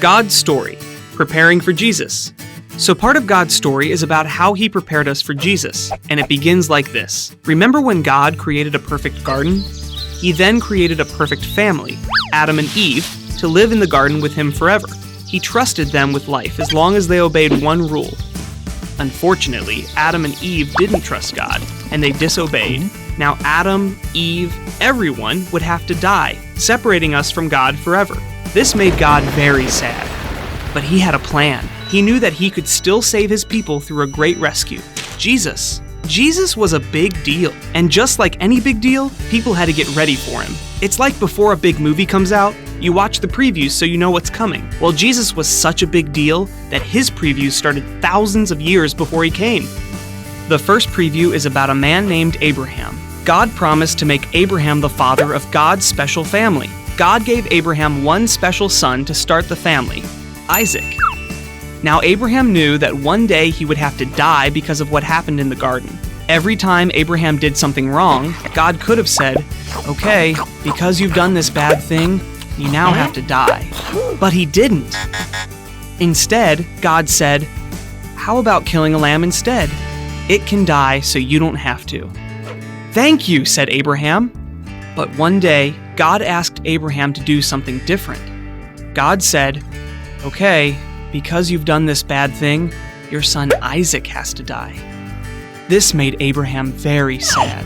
God's story, preparing for Jesus. So part of God's story is about how he prepared us for Jesus, and it begins like this. Remember when God created a perfect garden? He then created a perfect family, Adam and Eve, to live in the garden with him forever. He trusted them with life as long as they obeyed one rule. Unfortunately, Adam and Eve didn't trust God, and they disobeyed. Now Adam, Eve, everyone would have to die, separating us from God forever. This made God very sad. But he had a plan. He knew that he could still save his people through a great rescue. Jesus. Jesus was a big deal. And just like any big deal, people had to get ready for him. It's like before a big movie comes out, you watch the previews so you know what's coming. Well, Jesus was such a big deal that his previews started thousands of years before he came. The first preview is about a man named Abraham. God promised to make Abraham the father of God's special family. God gave Abraham one special son to start the family, Isaac. Now Abraham knew that one day he would have to die because of what happened in the garden. Every time Abraham did something wrong, God could have said, "Okay, because you've done this bad thing, you now have to die." But he didn't. Instead, God said, "How about killing a lamb instead? It can die so you don't have to." "Thank you," said Abraham. But one day, God asked Abraham to do something different. God said, "Okay, because you've done this bad thing, your son Isaac has to die." This made Abraham very sad.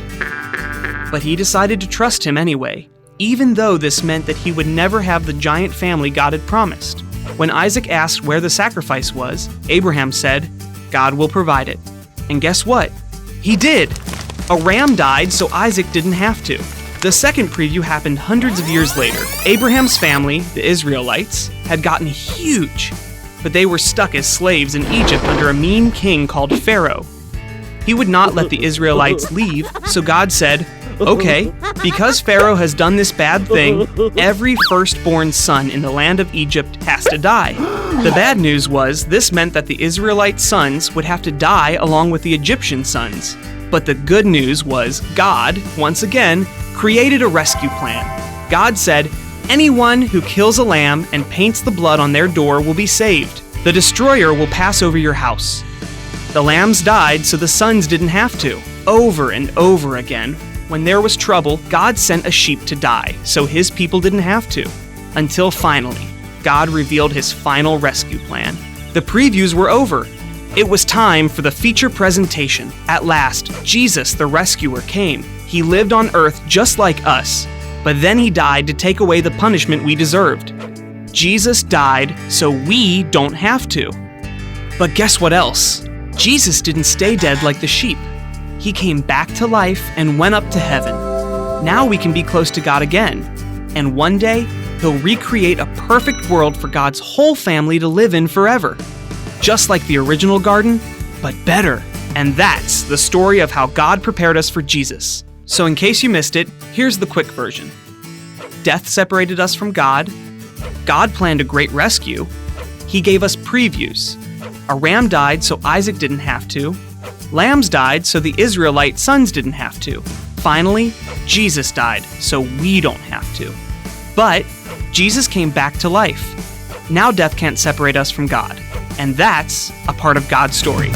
But he decided to trust him anyway, even though this meant that he would never have the giant family God had promised. When Isaac asked where the sacrifice was, Abraham said, "God will provide it." And guess what? He did! A ram died so Isaac didn't have to. The second preview happened hundreds of years later. Abraham's family, the Israelites, had gotten huge, but they were stuck as slaves in Egypt under a mean king called Pharaoh. He would not let the Israelites leave, so God said, "Okay, because Pharaoh has done this bad thing, every firstborn son in the land of Egypt has to die." The bad news was this meant that the Israelite sons would have to die along with the Egyptian sons. But the good news was God, once again, created a rescue plan. God said, "Anyone who kills a lamb and paints the blood on their door will be saved. The destroyer will pass over your house." The lambs died so the sons didn't have to. Over and over again, when there was trouble, God sent a sheep to die so his people didn't have to. Until finally, God revealed his final rescue plan. The previews were over. It was time for the feature presentation. At last, Jesus, the rescuer, came. He lived on earth just like us, but then he died to take away the punishment we deserved. Jesus died so we don't have to. But guess what else? Jesus didn't stay dead like the sheep. He came back to life and went up to heaven. Now we can be close to God again. And one day, he'll recreate a perfect world for God's whole family to live in forever. Just like the original garden, but better. And that's the story of how God prepared us for Jesus. So in case you missed it, here's the quick version. Death separated us from God. God planned a great rescue. He gave us previews. A ram died so Isaac didn't have to. Lambs died so the Israelite sons didn't have to. Finally, Jesus died so we don't have to. But Jesus came back to life. Now death can't separate us from God. And that's a part of God's story.